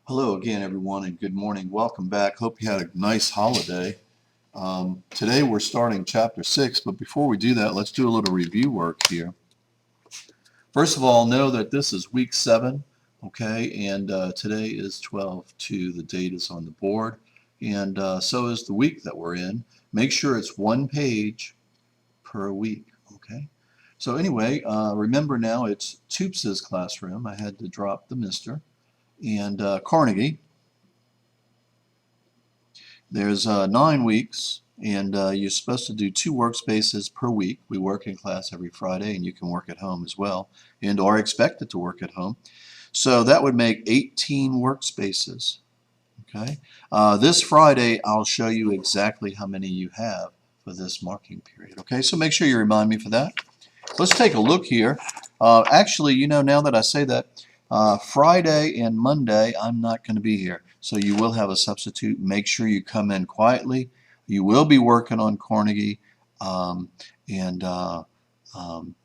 Hello again, everyone, and good morning. Welcome back. Hope you had a nice holiday. Today we're starting Chapter 6, but before we do that, let's do a little review work here. First of all, know that this is week 7, okay, and today is 12/2. The date is on the board, and so is the week that we're in. Make sure it's one page per week, okay? So anyway, remember now it's Toops' classroom. I had to drop the Mr. and Carnegie. There's 9 weeks, and you're supposed to do 2 workspaces per week. We work in class every Friday, and you can work at home as well, and are expected to work at home. So that would make 18 workspaces. Okay. This Friday, I'll show you exactly how many you have for this marking period. Okay, so make sure you remind me for that. Let's take a look here. Actually, you know, now that I say that, Friday and Monday, I'm not going to be here. So you will have a substitute. Make sure you come in quietly. You will be working on Carnegie. And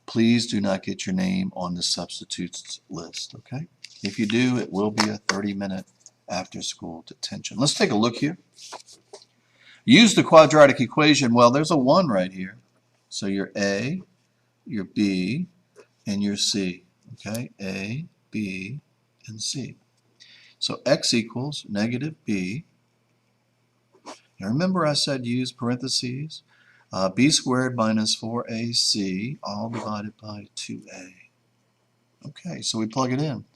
please do not get your name on the substitutes list, okay? If you do, it will be a 30-minute after-school detention. Let's take a look here. Use the quadratic equation. Well, there's a 1 right here. So your A, your B, and your C. Okay, A, B, and C. So x equals negative b. Now remember I said use parentheses. B squared minus 4ac all divided by 2a. Okay, so we plug it in.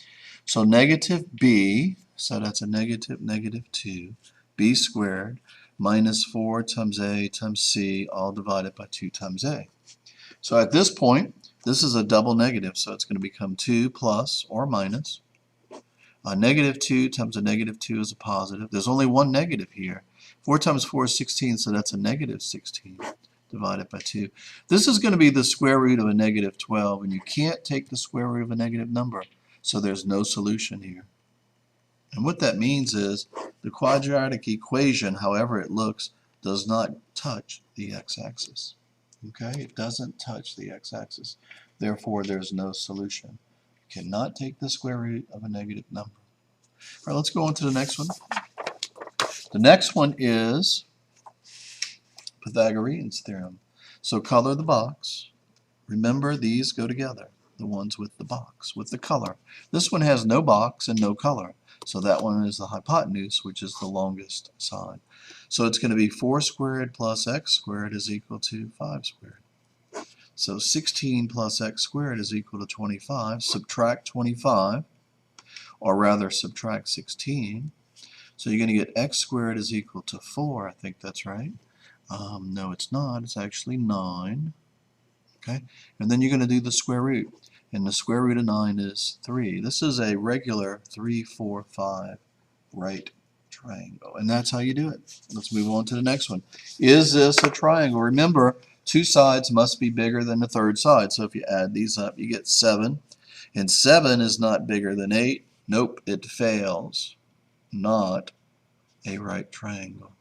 So negative b, so that's a negative 2, b squared minus 4 times a times c all divided by 2 times a. So at this point, this is a double negative, so it's going to become 2 plus or minus. Negative 2 times a negative 2 is a positive. There's only one negative here. 4 times 4 is 16, so that's a negative 16 divided by 2. This is going to be the square root of a negative 12, and you can't take the square root of a negative number, so there's no solution here. And what that means is the quadratic equation, however it looks, does not touch the x-axis. Okay, it doesn't touch the x-axis. Therefore, there's no solution. You cannot take the square root of a negative number. All right, let's go on to the next one. The next one is Pythagorean's theorem. So color the box. Remember, these go together, the ones with the box, with the color. This one has no box and no color. So that one is the hypotenuse, which is the longest side. So it's going to be 4 squared plus x squared is equal to 5 squared. So 16 plus x squared is equal to 25. Subtract 25, or rather subtract 16. So you're going to get x squared is equal to 4. I think that's right. No, it's not. It's actually 9. Okay, and then you're going to do the square root. And the square root of 9 is 3. This is a regular 3, 4, 5 right triangle. And that's how you do it. Let's move on to the next one. Is this a triangle? Remember, 2 sides must be bigger than the third side. So if you add these up, you get 7. And 7 is not bigger than 8. Nope, it fails. Not a right triangle.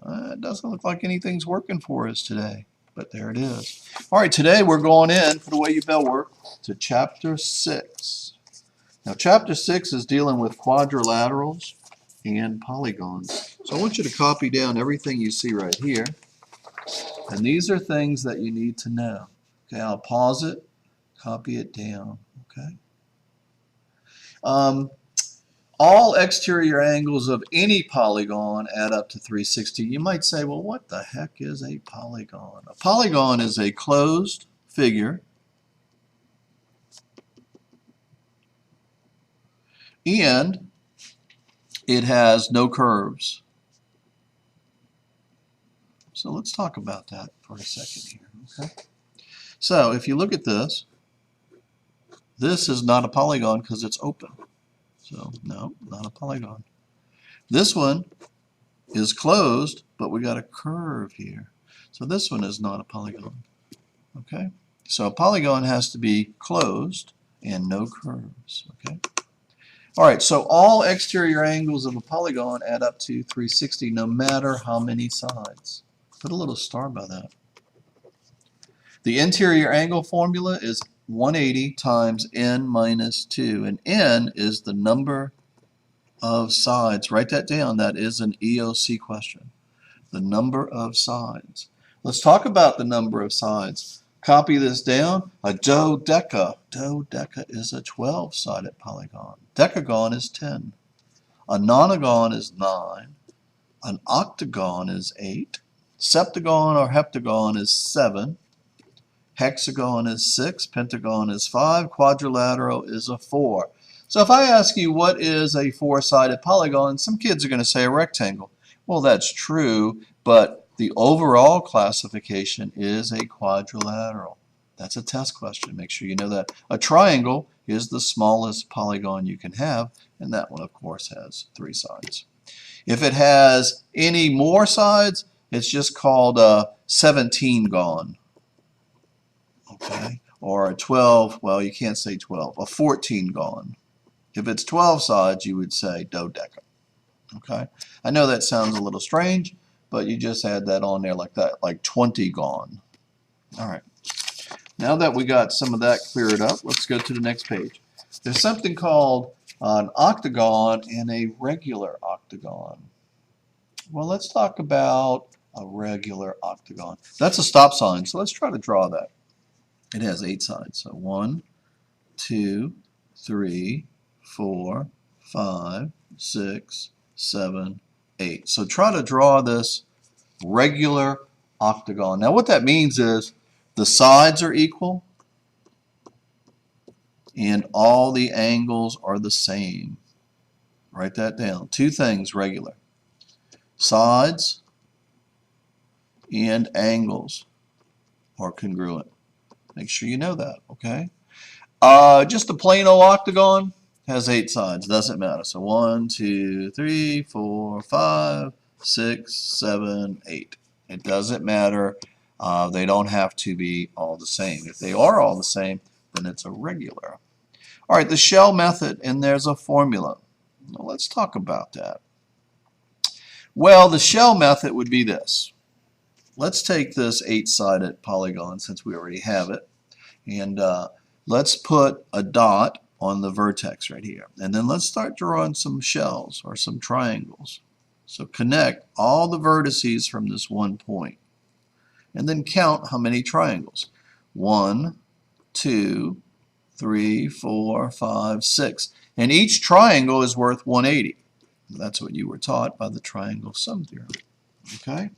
It doesn't look like anything's working for us today, but there it is. All right, today we're going in, put away your bell work, to Chapter 6. Now, Chapter 6 is dealing with quadrilaterals and polygons. So I want you to copy down everything you see right here. And these are things that you need to know. Okay, I'll pause it, copy it down. Okay. All exterior angles of any polygon add up to 360. You might say, well, what the heck is a polygon? A polygon is a closed figure and it has no curves. So let's talk about that for a second here. Okay. So if you look at this, this is not a polygon because it's open. So no, not a polygon. This one is closed, but we got a curve here. So this one is not a polygon. Okay? So a polygon has to be closed and no curves. Okay? All right, so all exterior angles of a polygon add up to 360 no matter how many sides. Put a little star by that. The interior angle formula is 180 times n minus 2, and n is the number of sides. Write that down. That is an EOC question. The number of sides. Let's talk about the number of sides. Copy this down. A dodeca. Dodeca is a 12-sided polygon. Decagon is 10. A nonagon is 9. An octagon is 8. Septagon or heptagon is 7. Hexagon is 6. Pentagon is 5. Quadrilateral is a 4. So if I ask you what is a 4-sided polygon, some kids are going to say a rectangle. Well, that's true, but the overall classification is a quadrilateral. That's a test question. Make sure you know that. A triangle is the smallest polygon you can have, and that one, of course, has 3 sides. If it has any more sides, it's just called a 17gon. Okay? Or a 12, well, you can't say 12, a 14gon. If it's 12 sides, you would say dodeca. Okay? I know that sounds a little strange, but you just add that on there like that, like 20gon. All right. Now that we got some of that cleared up, let's go to the next page. There's something called an octagon and a regular octagon. Well, let's talk about a regular octagon. That's a stop sign, so let's try to draw that. It has 8 sides. So 1, 2, 3, 4, 5, 6, 7, 8. So try to draw this regular octagon. Now what that means is the sides are equal and all the angles are the same. Write that down. 2 things regular. Sides and angles are congruent. Make sure you know that, okay? Just a plain old octagon has 8 sides. Doesn't matter. So 1, 2, 3, 4, 5, 6, 7, 8. It doesn't matter. They don't have to be all the same. If they are all the same, then it's a regular. All right, the shell method, and there's a formula. Now let's talk about that. Well, the shell method would be this. Let's take this 8-sided polygon since we already have it, and let's put a dot on the vertex right here. And then let's start drawing some shells or some triangles. So connect all the vertices from this one point. And then count how many triangles. 1, 2, 3, 4, 5, 6. And each triangle is worth 180. That's what you were taught by the triangle sum theorem. Okay?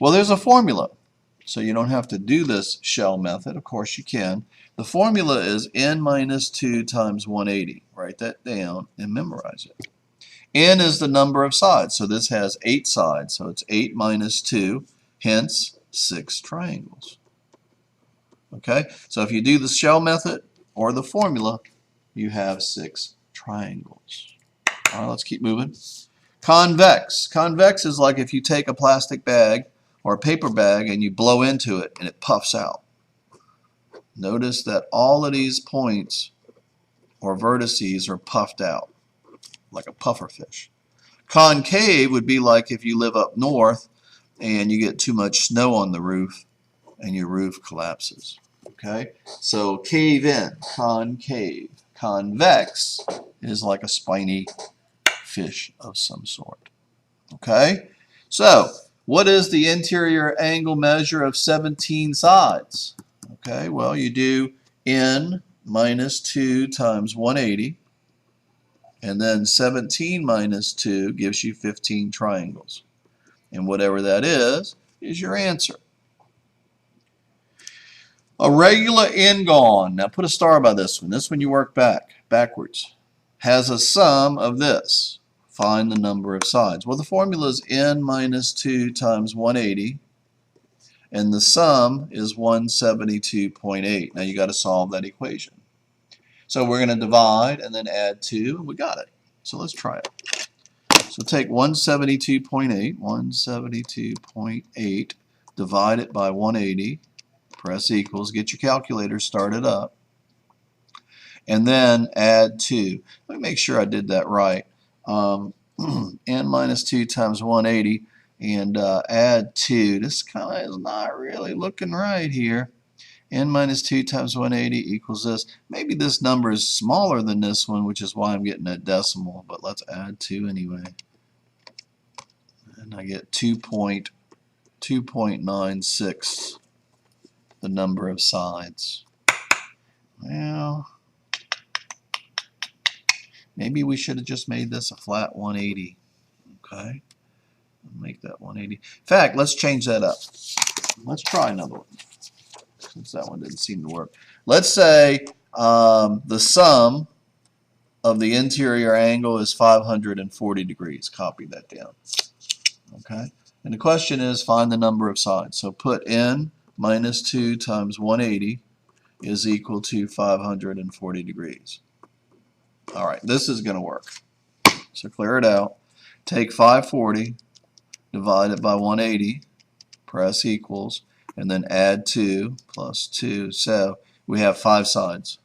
Well, there's a formula. So you don't have to do this shell method. Of course you can. The formula is n minus 2 times 180. Write that down and memorize it. N is the number of sides. So this has 8 sides. So it's 8 minus 2. Hence 6 triangles. Okay? So if you do the shell method or the formula, you have 6 triangles. All right, let's keep moving. Convex. Convex is like if you take a plastic bag or a paper bag and you blow into it and it puffs out. Notice that all of these points or vertices are puffed out like a puffer fish. Concave would be like if you live up north and you get too much snow on the roof and your roof collapses. Okay? So cave in, concave. Convex is like a spiny fish of some sort. Okay? So, what is the interior angle measure of 17 sides? Okay, well, you do n minus 2 times 180, and then 17 minus 2 gives you 15 triangles. And whatever that is your answer. A regular n-gon, now put a star by this one. This one you work backwards, has a sum of this. Find the number of sides. Well, the formula is n minus 2 times 180, and the sum is 172.8. Now you got to solve that equation. So we're going to divide and then add 2, and we got it. So let's try it. So take 172.8, divide it by 180, press equals, get your calculator started up, and then add 2. Let me make sure I did that right. N minus 2 times 180 and add 2. This kind of is not really looking right here. n minus 2 times 180 equals this. Maybe this number is smaller than this one, which is why I'm getting a decimal, but let's add 2 anyway. And I get 2.96, the number of sides. Well, maybe we should have just made this a flat 180. Okay, make that 180. In fact, let's change that up. Let's try another one, since that one didn't seem to work. Let's say the sum of the interior angle is 540 degrees. Copy that down. Okay, and the question is find the number of sides. So put n minus 2 times 180 is equal to 540 degrees. All right, this is going to work. So clear it out. Take 540, divide it by 180, press equals, and then add 2 plus 2. So we have 5 sides.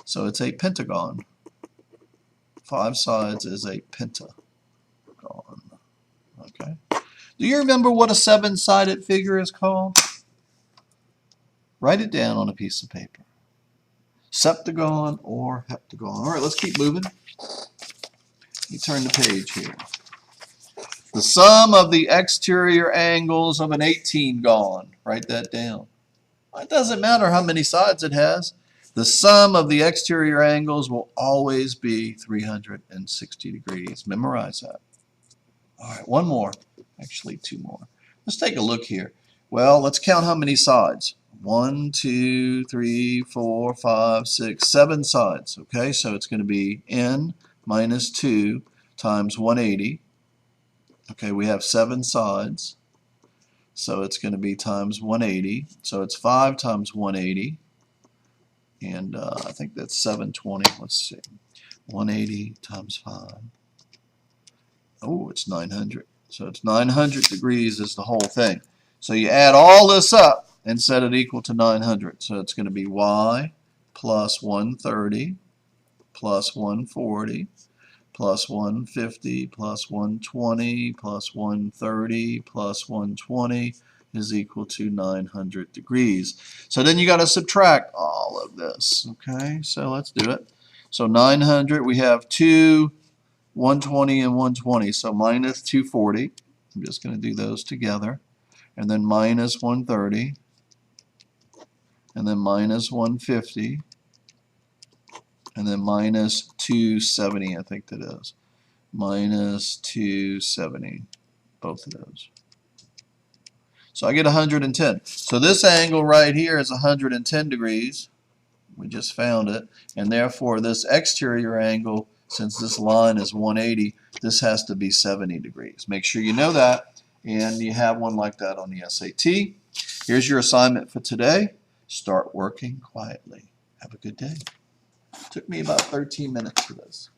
So it's a pentagon. 5 sides is a pentagon. Okay. Do you remember what a 7-sided figure is called? Write it down on a piece of paper. Septagon or heptagon. All right, let's keep moving. Let me turn the page here. The sum of the exterior angles of an 18gon. Write that down. It doesn't matter how many sides it has. The sum of the exterior angles will always be 360 degrees. Memorize that. All right, one more. Actually, 2 more. Let's take a look here. Well, let's count how many sides. 1, 2, 3, 4, 5, 6, 7 sides. Okay, so it's going to be n minus 2 times 180. Okay, we have 7 sides. So it's going to be times 180. So it's 5 times 180. And I think that's 720. Let's see. 180 times 5. Oh, it's 900. So it's 900 degrees is the whole thing. So you add all this up and set it equal to 900. So it's going to be y plus 130 plus 140 plus 150 plus 120 plus 130 plus 120 is equal to 900 degrees. So then you got to subtract all of this. Okay, so let's do it. So 900, we have 2, 120 and 120, so minus 240. I'm just going to do those together. And then minus 130. And then minus 150. And then minus 270, I think that is. Minus 270, both of those. So I get 110. So this angle right here is 110 degrees. We just found it. And therefore this exterior angle, since this line is 180, this has to be 70 degrees. Make sure you know that, and you have one like that on the SAT. Here's your assignment for today. Start working quietly. Have a good day. It took me about 13 minutes for this.